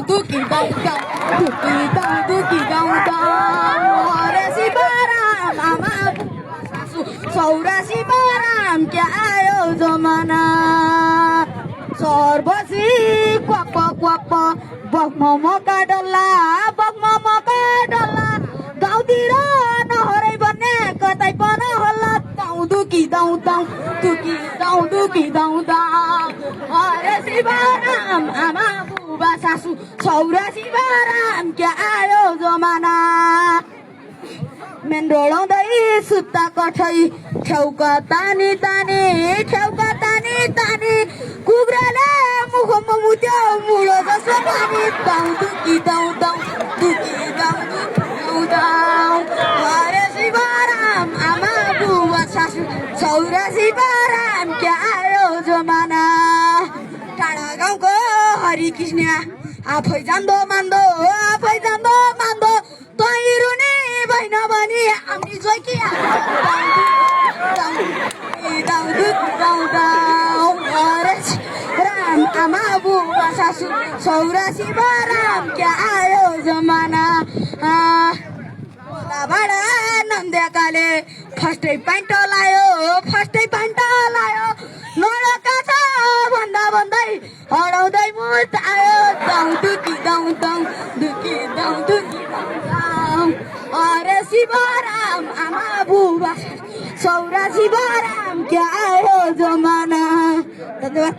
दुखी दाउ अरे सीताराम आमा चौरासी बाराम क्या आयो जमाना सर्वसी क्वाप क्वाप बगमका डल्ला गाउँतिर नहरै भन्ने कतै पनि होला दुखी दाउ अरे शिवराम आमा बुबा सासू छौरा शिवराम क्या आयो जमाना मेन डोलाउँदै सुत्ता कठै ठेउका तानी कुखुराले मुखमा मुत्यो मुडो जसो पानी दुखी दाउ अरे शिवराम आमा बुबा सासू छौरा शिवराम क्या आयो जमाना टाढा गाउँको हरिकृष्ण आफै जान्दो मान्दो तै रुने भएन भने हामी जोकी अरे राम आमा बुबा सासू छौरा शिवराम क्या आयो जमाना भाडा नन्देकाले फर्स्टै प्यान्ट लायो नडका छ भन्दै हराउँदै मुत आयो दुखी दाउ अरे शिवराम आमा बुबा छौरा शिवराम क्या आयो जमाना धन्यवाद।